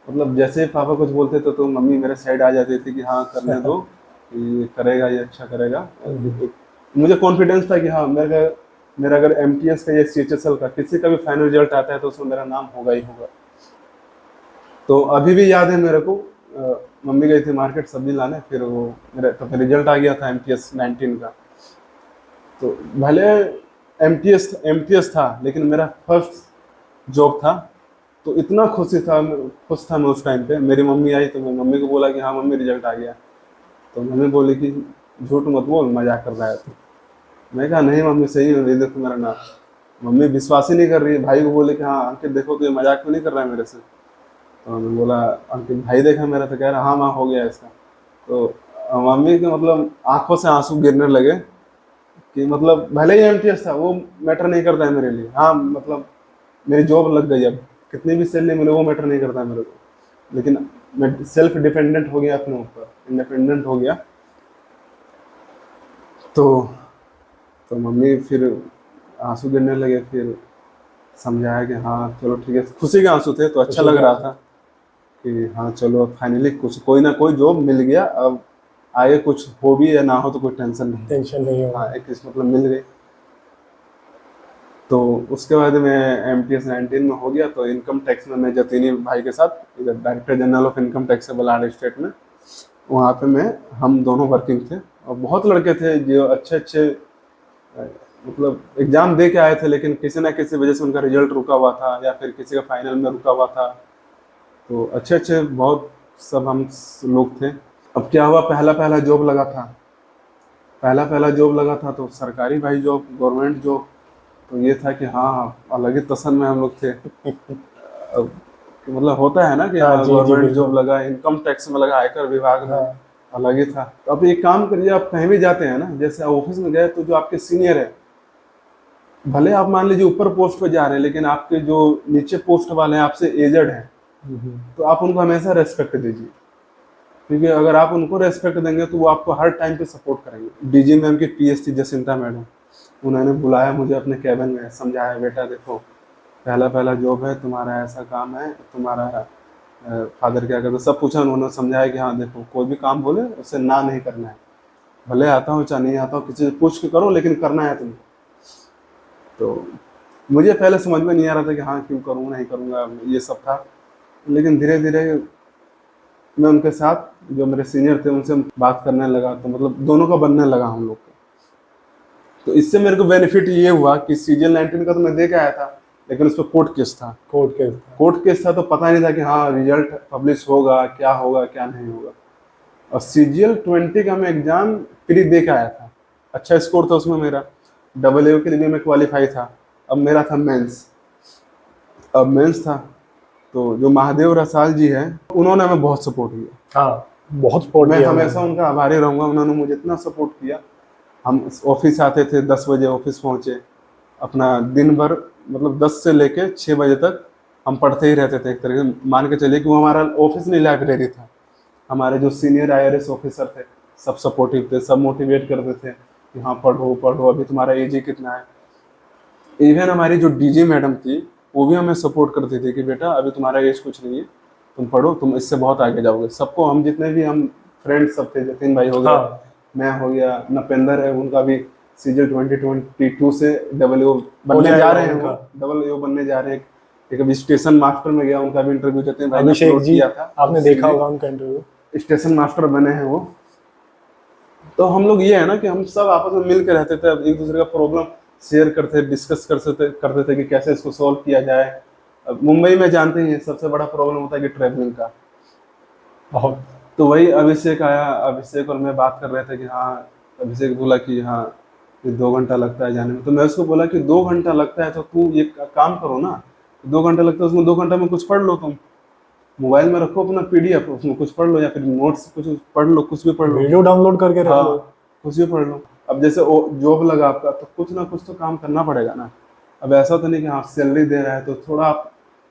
मतलब जैसे पापा कुछ बोलते थे तो मम्मी मेरे साइड आ जाती थी कि हाँ करने दो, ये करेगा ये अच्छा करेगा। मुझे कॉन्फिडेंस था कि हाँ मेरा अगर एमटीएस का या सीएचएसएल का किसी का भी फाइनल रिजल्ट आता है तो उसमें मेरा नाम होगा ही होगा। तो अभी भी याद है मेरे को, मम्मी गई थी मार्केट सब्जी लाने, फिर वो मेरा तो रिजल्ट आ गया था एमटीएस 19 का। तो भले एमटीएस था लेकिन मेरा फर्स्ट जॉब था, तो इतना खुश था मैं उस टाइम पे। मेरी मम्मी आई तो मैं मम्मी को बोला कि हाँ मम्मी रिजल्ट आ गया, तो मम्मी बोली कि झूठ मत बोल मजाक कर रहा है तो। मैं कहा नहीं मम्मी सही है, देखो मेरा नाम। मम्मी विश्वास ही नहीं कर रही है, भाई को बोले कि हाँ अंकित देखो तो ये मजाक तो नहीं कर रहा है मेरे से। तो मैं बोला अंकित भाई देखा मेरा, तो कह रहा हाँ माँ हो गया इसका। तो मम्मी के मतलब आंखों से आंसू गिरने लगे कि मतलब भले ही एमटीएस था वो मैटर नहीं करता है मेरे लिए, हाँ मतलब मेरी जॉब लग गई, अब कितनी भी सैलरी मिले वो मैटर नहीं करता है मेरे को, लेकिन मैं सेल्फ डिपेंडेंट हो गया, अपने ऊपर इंडिपेंडेंट हो गया। तो मम्मी फिर आंसू गिरने लगे, फिर समझाया कि हाँ चलो ठीक है, खुशी के आंसू थे तो अच्छा लग रहा था कि हाँ चलो फाइनली कुछ कोई ना कोई जॉब मिल गया, अब आगे कुछ हो भी या ना हो तो कोई टेंशन नहीं हो। हाँ एक मतलब मिल गई। तो उसके बाद मैं एमटीएस 19 में हो गया, तो इनकम टैक्स में मैं जतीनी भाई के साथ इधर director general of income tax है बलाड स्टेट में, वहाँ पे हम दोनों वर्किंग थे। और बहुत लड़के थे जो अच्छे अच्छे मतलब एग्जाम दे के आए थे, लेकिन किसी ना किसी वजह से उनका रिजल्ट रुका हुआ था या फिर किसी का फाइनल में रुका हुआ था। तो अच्छे अच्छे बहुत सब हम लोग थे। अब क्या हुआ, पहला पहला जॉब लगा था, पहला पहला जॉब लगा था तो सरकारी भाई जॉब, गवर्नमेंट जॉब। तो ये था कि हाँ अलग ही तसन में हम लोग थे। अब मतलब होता है ना कि हाँ, हाँ जी, जी, गवर्नमेंट बिल्कुल। जॉब लगा, इनकम टैक्स में लगा, आयकर विभाग में, हाँ, अलग ही था। तो अब एक काम करिए, आप कहीं भी जाते हैं ना, जैसे ऑफिस में गए तो जो आपके सीनियर है, भले आप मान लीजिए ऊपर पोस्ट पे जा रहे हैं, लेकिन आपके जो नीचे पोस्ट वाले हैं आपसे एजड हैं, तो आप उनको हमेशा रेस्पेक्ट दीजिए, क्योंकि अगर आप उनको रेस्पेक्ट देंगे तो वो आपको हर टाइम पे सपोर्ट करेंगे। डीजी मैम की पीएस थी जसिंता मैडम, उन्होंने बुलाया मुझे अपने कैबिन में, समझाया बेटा देखो पहला पहला जॉब है तुम्हारा, ऐसा काम है तुम्हारा, फादर क्या करते, सब पूछा, उन्होंने समझाया कि हाँ देखो कोई भी काम बोले उसे ना नहीं करना है, भले आता हो चाहे नहीं आता हो, किसी से पूछ के करो लेकिन करना है तुमको। तो मुझे पहले समझ में नहीं आ रहा था कि हाँ क्यों करूँ नहीं करूँगा, ये सब था। लेकिन धीरे धीरे मैं उनके साथ जो मेरे सीनियर थे उनसे बात करने लगा, तो मतलब दोनों का बनने लगा हम लोग का। तो इससे मेरे को बेनिफिट ये हुआ कि सीजीएल 19 का तो मैं दे के आया था, लेकिन उस पर कोर्ट केस था। कोर्ट केस था तो पता नहीं था कि हाँ रिजल्ट पब्लिश होगा क्या नहीं होगा। और सीजीएल 20 का मैं एग्जाम प्री दे के आया था, अच्छा स्कोर था उसमें मेरा, AA के लिए भी मैं क्वालिफाई था। अब मेरा था मेंस, अब मेंस था तो जो महादेव रसाल जी हैं उन्होंने हमें बहुत सपोर्ट किया। हाँ, बहुत सपोर्ट मैं किया हमेशा उन्होंने। उनका आभारी रहूंगा, उन्होंने मुझे इतना सपोर्ट किया। हम ऑफिस आते थे 10 बजे ऑफिस पहुंचे, अपना दिन भर मतलब 10 से लेके 6 बजे तक हम पढ़ते ही रहते थे। एक तरह से मान के चलिए कि वो हमारा ऑफिस नहीं लाइब्रेरी था। हमारे जो सीनियर IRS ऑफिसर थे सब सपोर्टिव थे, सब मोटिवेट करते थे कि हाँ पढ़ो पढ़ो, अभी तुम्हारा एज ही कितना है। इवन हमारी जो डीजी मैडम थी वो भी हमें सपोर्ट करती थी कि बेटा अभी तुम्हारा एज कुछ नहीं है, तुम पढ़ो, तुम इससे बहुत आगे जाओगे। सबको हम जितने भी हम फ्रेंड्स सब थे, जतिन भाई हो गया, हाँ, मैं हो गया, नपेंद्र है, उनका भी सीजीएल 2022 से डब्ल्यू हो बनने जा जाएगा रहे हैं, वो उनका। डब्ल्यू बनने जा रहे हैं। एक अभी स्टेशन मास्टर में गया, उनका भी इंटरव्यू जतिन भाई ने अभिषेक अपलोड जी, किया था, आपने देखा होगा उनका इंटरव्यू। स्टेशन मास्टर बने हैं वो। तो हम लोग ये है ना कि हम सब आपस में मिल के रहते थे, अब एक दूसरे का प्रॉब्लम शेयर करते, डिस्कस करते थे कि कैसे इसको सॉल्व किया जाए। अब मुंबई में जानते ही हैं सबसे बड़ा प्रॉब्लम होता है कि ट्रैवलिंग का। बहुत। तो वही अभिषेक आया, अभिषेक और मैं बात कर रहे थे कि हाँ, अभिषेक बोला कि हाँ ये 2 घंटा लगता है जाने में। तो मैं उसको बोला कि 2 घंटा लगता है तो तू ये काम करो ना, 2 घंटा लगता है उसमें 2 घंटा में कुछ पढ़ लो, तुम मोबाइल में रखो अपना PDF, उसमें कुछ पढ़ लो या फिर नोट्स कुछ पढ़ लो, कुछ भी पढ़ लो, वीडियो डाउनलोड करके रख लो। हाँ कुछ भी पढ़ लो। अब जैसे जॉब लगा आपका तो कुछ ना कुछ तो काम करना पड़ेगा ना। अब ऐसा तो नहीं कि हाँ सैलरी दे रहा है तो थोड़ा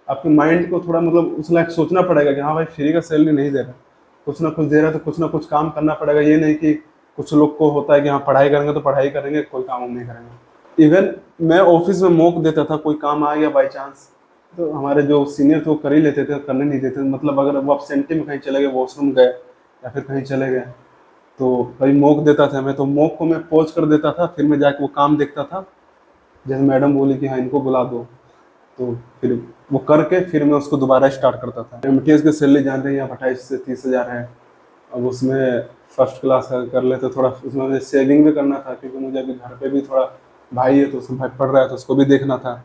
आपके माइंड को थोड़ा मतलब उस लायक सोचना पड़ेगा कि हाँ भाई फ्री का सैलरी नहीं दे रहा, कुछ ना कुछ दे रहा है तो कुछ ना कुछ काम करना पड़ेगा। ये नहीं कि कुछ लोग को होता है कि हाँ पढ़ाई करेंगे तो पढ़ाई करेंगे, कोई काम नहीं करेंगे। इवन मैं ऑफिस में मॉक देता था, कोई काम आ गया बाई चांस तो हमारे जो सीनियर थे वो कर ही लेते थे, करने नहीं देते। मतलब अगर वो अपसेंटी में कहीं चले गए, वॉशरूम गए या फिर कहीं चले गए तो भाई मॉक देता था मैं, तो मॉक को मैं पॉज कर देता था, फिर मैं जाके वो काम देखता था। जैसे मैडम बोली कि हाँ इनको बुला दो, तो फिर वो करके फिर मैं उसको दोबारा स्टार्ट करता था। MTS की सैलरी जानते हैं यहाँ 28 से 30 हज़ार है। अब उसमें फर्स्ट क्लास कर लेते, थोड़ा उसमें मुझे सेविंग भी करना था क्योंकि मुझे अभी घर पे भी थोड़ा भाई है तो उसमें भाई पढ़ रहा है तो उसको भी देखना था,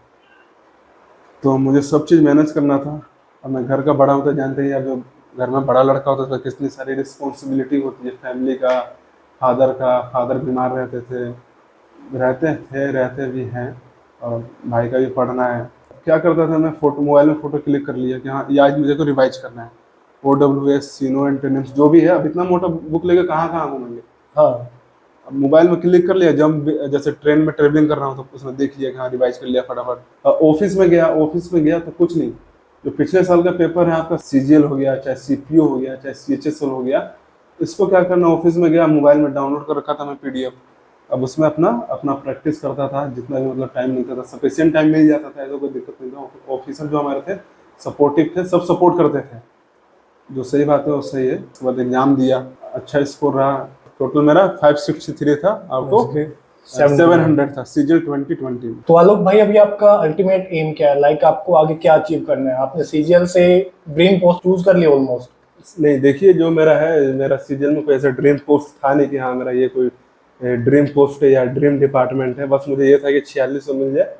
तो मुझे सब चीज़ मैनेज करना था। अब मैं घर का बड़ा होता जानते ही, अब जो घर में बड़ा लड़का होता है तो कितनी सारी रिस्पॉन्सिबिलिटी होती है फैमिली का, फादर बीमार रहते भी हैं, और भाई का भी पढ़ना है। क्या करता था मैं, मोबाइल में फ़ोटो क्लिक कर लिया कि हाँ ये आज मुझे को रिवाइज करना है, OWS सीनो एंटेनेंस जो भी है। अब इतना मोटा बुक लेके कहाँ कहाँ घूमेंगे। हाँ, अब मोबाइल में क्लिक कर लिया, जब जैसे ट्रेन में ट्रेवलिंग कर रहा हूँ तो उसमें देख लिया कि हाँ रिवाइज कर लिया फटाफट। ऑफिस में गया तो कुछ नहीं, जो पिछले साल का पेपर है आपका CGL हो गया, चाहे CPO हो गया, चाहे CHSL हो गया, इसको क्या करना, ऑफिस में गया, मोबाइल में डाउनलोड कर रखा था मैं PDF। अब उसमें अपना अपना प्रैक्टिस करता था, जितना भी मतलब टाइम मिलता था, सफिशिएंट टाइम मिल जाता था, ऐसा कोई दिक्कत नहीं था। ऑफिसर जो हमारे थे सपोर्टिव थे, सब सपोर्ट करते थे, जो सही बात है वो सही है। उसके बाद एग्जाम दिया, अच्छा स्कोर रहा, टोटल मेरा 563 था आउट ऑफ 700 था CGL 2020 में। तो आलोक भाई अभी आपका अल्टीमेट एम क्या है, लाइक आपको आगे क्या अचीव करना है? आपने सीजीएल से ड्रीम पोस्ट चूज कर लिया ऑलमोस्ट। नहीं, देखिए जो मेरा है, मेरा सीजन में कोई ऐसा ड्रीम पोस्ट था नहीं कि हाँ मेरा ये कोई ड्रीम पोस्ट है या ड्रीम डिपार्टमेंट है। बस मुझे ये था कि 4600 मिल जाए,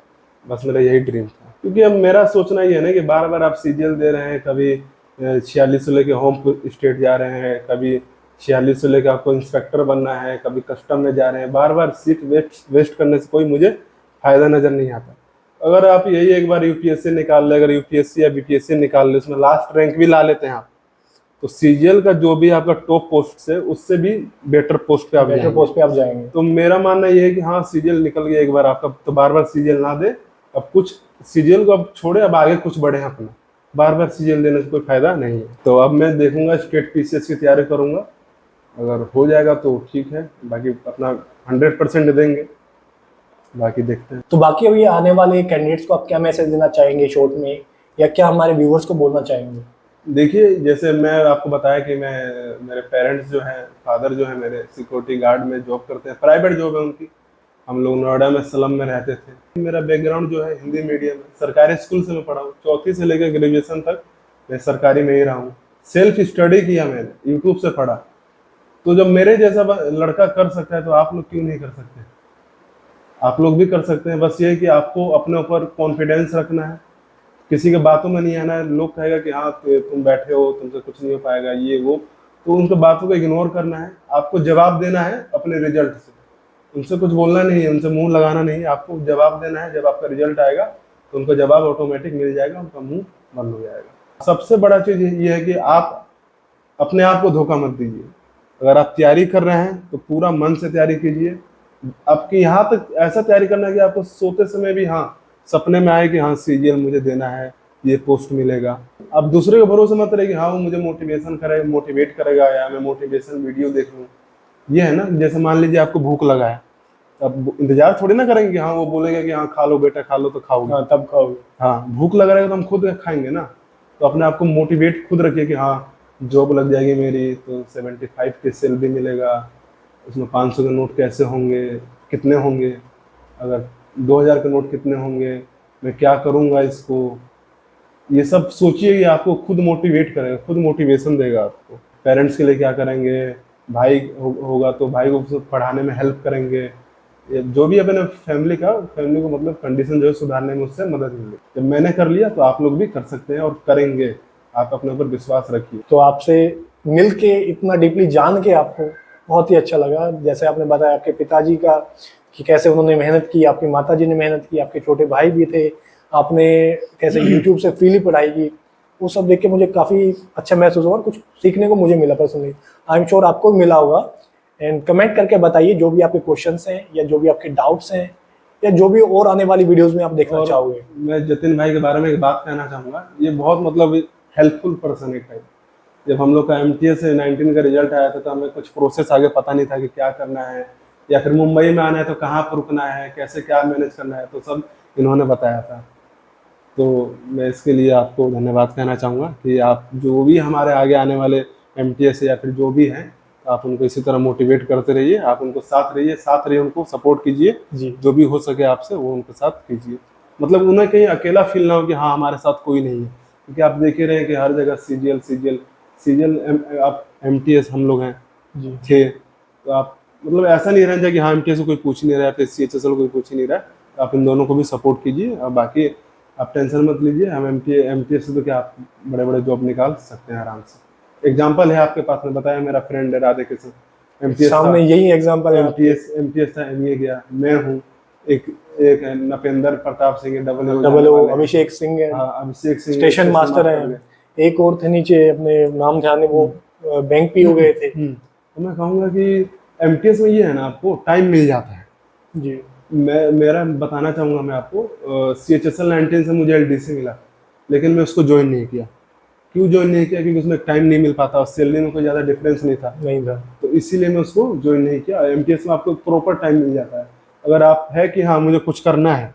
बस मेरा यही ड्रीम था। क्योंकि अब मेरा सोचना ये है ना कि बार बार आप सीजीएल दे रहे हैं, कभी 4600 लेके होम स्टेट जा रहे हैं, कभी 4600 लेके आपको इंस्पेक्टर बनना है, कभी कस्टम में जा रहे हैं, बार बार सीट वेस्ट करने से कोई मुझे फायदा नज़र नहीं आता। अगर आप यही एक बार यूपीएससी निकाल ले, अगर यूपीएससी या बीपीएससी निकाल ले, उसमें लास्ट रैंक भी ला लेते हैं आप, तो सीजीएल का जो भी आपका टॉप पोस्ट है उससे भी बेटर पोस्ट पे आप जाएंगे। तो मेरा मानना ये है कि हाँ सीजीएल निकल गया एक बार आपका, तो बार बार सीजीएल ना दे, अब कुछ सीजीएल को अब छोड़े, अब आगे कुछ बढ़े अपना, बार बार सीजीएल देने से कोई फायदा नहीं है। तो अब मैं देखूंगा, स्टेट पीसीएस की तैयारी करूंगा, अगर हो जाएगा तो ठीक है, बाकी अपना 100% देंगे, बाकी देखते हैं। तो बाकी अभी आने वाले कैंडिडेट्स को आप क्या मैसेज देना चाहेंगे शॉर्ट में, या क्या हमारे व्यूअर्स को बोलना चाहेंगे? देखिए, जैसे मैं आपको बताया कि मेरे पेरेंट्स जो हैं, फादर जो है मेरे सिक्योरिटी गार्ड में जॉब करते हैं, प्राइवेट जॉब है उनकी। हम लोग नोएडा में स्लम में रहते थे। मेरा बैकग्राउंड जो है हिंदी मीडियम है, सरकारी स्कूल से मैं पढ़ा हूँ, 4वीं से लेकर ग्रेजुएशन तक मैं सरकारी में ही रहा हूँ। सेल्फ स्टडी किया मैंने, यूट्यूब से पढ़ा। तो जब मेरे जैसा लड़का कर सकता है तो आप लोग क्यों नहीं कर सकते? आप लोग भी कर सकते हैं। बस ये है कि आपको अपने ऊपर कॉन्फिडेंस रखना है, किसी के बातों में नहीं आना है। लोग कहेगा कि हाँ तुम बैठे हो, तुमसे कुछ नहीं हो पाएगा, ये वो, तो उनके बातों को इग्नोर करना है। आपको जवाब देना है अपने रिजल्ट से, उनसे कुछ बोलना नहीं है, उनसे मुंह लगाना नहीं है, आपको जवाब देना है। जब आपका रिजल्ट आएगा तो उनका जवाब ऑटोमेटिक मिल जाएगा, उनका मुंह बंद हो जाएगा। सबसे बड़ा चीज़ ये है कि आप अपने आप को धोखा मत दीजिए। अगर आप तैयारी कर रहे हैं तो पूरा मन से तैयारी कीजिए। आपकी यहाँ तक ऐसा तैयारी करना है कि आपको सोते समय भी हाँ सपने में आए कि हाँ सीजीएल मुझे देना है, ये पोस्ट मिलेगा। अब दूसरे के भरोसे मत रहे कि हाँ वो मुझे मोटिवेट करेगा या मैं मोटिवेशन वीडियो देख लूँ। ये है ना, जैसे मान लीजिए आपको भूख लगा है, अब इंतजार थोड़ी ना करेंगे कि हाँ वो बोलेगा कि हाँ खा लो बेटा खा लो, तो खाओगे। हाँ तब खाओगे। हाँ, भूख लगा रहेगा तो हम खुद खाएंगे ना। तो अपने आप को मोटिवेट खुद रखिए कि हाँ जॉब लग जाएगी मेरी तो 75 के सैलरी मिलेगा, उसमें 500 के नोट कैसे होंगे, कितने होंगे, अगर 2000 के नोट कितने होंगे, मैं क्या करूँगा इसको। ये सब सोचिए, ये आपको खुद मोटिवेट करेगा, खुद मोटिवेशन देगा आपको। पेरेंट्स के लिए क्या करेंगे, भाई होगा तो भाई को पढ़ाने में हेल्प करेंगे, जो भी अपने फैमिली को मतलब कंडीशन जो है सुधारने में उससे मदद मिलेगी। जब मैंने कर लिया तो आप लोग भी कर सकते हैं और करेंगे। आप अपने ऊपर विश्वास रखिए। तो आपसे मिल के इतना डीपली जान के आपको बहुत ही अच्छा लगा। जैसे आपने बताया आपके पिताजी का कि कैसे उन्होंने मेहनत की, आपकी माताजी ने मेहनत की, आपके छोटे भाई भी थे, आपने कैसे यूट्यूब से फ्रीली पढ़ाई की, वो सब देख के मुझे काफ़ी अच्छा महसूस हुआ और कुछ सीखने को मुझे मिला पर्सनली। आई एम श्योर आपको भी मिला होगा। एंड कमेंट करके बताइए जो भी आपके क्वेश्चंस हैं या जो भी आपके डाउट्स हैं या जो भी और आने वाली वीडियोस में आप देखना चाहोगे। मैं जतिन भाई के बारे में एक बात कहना चाहूँगा, ये बहुत मतलब हेल्पफुल पर्सन है। जब हम लोग का MTS 19 का रिजल्ट आया था तो हमें कुछ प्रोसेस आगे पता नहीं था कि क्या करना है, या फिर मुंबई में आना है तो कहाँ पर रुकना है, कैसे क्या मैनेज करना है, तो सब इन्होंने बताया था। तो मैं इसके लिए आपको धन्यवाद कहना चाहूँगा कि आप जो भी हमारे आगे आने वाले MTS या फिर जो भी हैं, आप उनको इसी तरह मोटिवेट करते रहिए, आप उनको साथ रहिए, उनको सपोर्ट कीजिए जी। जो भी हो सके आपसे वो उनके साथ कीजिए। मतलब उन्हें कहीं अकेला फील ना हो कि हाँ हमारे साथ कोई नहीं है, क्योंकि आप देख ही रहे हैं कि हर जगह सीजीएल आप MTS हम लोग हैं जी थे। तो आप मतलब ऐसा नहीं रहना चाहिए कि हाँ MTS को कोई पूछ नहीं रहा है, फिर CHSL को कोई पूछ नहीं रहा है। तो आप इन दोनों को भी सपोर्ट कीजिए और बाकी आप टेंशन मत लीजिए। हम MTS से तो क्या आप बड़े बड़े जॉब निकाल सकते हैं आराम से। एग्जाम्पल है आपके पास में बताया, मेरा फ्रेंड है राधे कृष्ण, MTS सामने यही एग्जाम्पल है। MTS था, MA गया। मैं हूँ एक नपेंद्र प्रताप सिंह, अभिषेक सिंह है, अभिषेक सिंह स्टेशन मास्टर है, एक और थे नीचे अपने नाम ध्यान है वो बैंक PO गए थे। तो मैं कहूँगा कि MTS में ये है ना, आपको टाइम मिल जाता है जी। मेरा बताना चाहूँगा मैं आपको, CHSL 19 से मुझे LDC मिला, लेकिन मैं उसको ज्वाइन नहीं किया। क्यों ज्वाइन नहीं किया? क्योंकि उसमें टाइम नहीं मिल पाता और सैलरी में कोई ज़्यादा डिफरेंस नहीं था। तो इसीलिए मैं उसको ज्वाइन नहीं किया। MTS में आपको प्रॉपर टाइम मिल जाता है। अगर आप है कि हाँ मुझे कुछ करना है,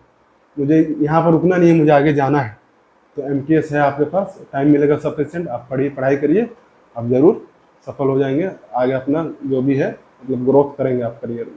मुझे यहाँ पर रुकना नहीं है, मुझे आगे जाना है, तो MTS है आपके पास, टाइम मिलेगा सफिशिएंट। आप पढ़ाई करिए, आप ज़रूर सफल हो जाएंगे। आगे अपना जो भी है मतलब ग्रोथ करेंगे आप करियर में।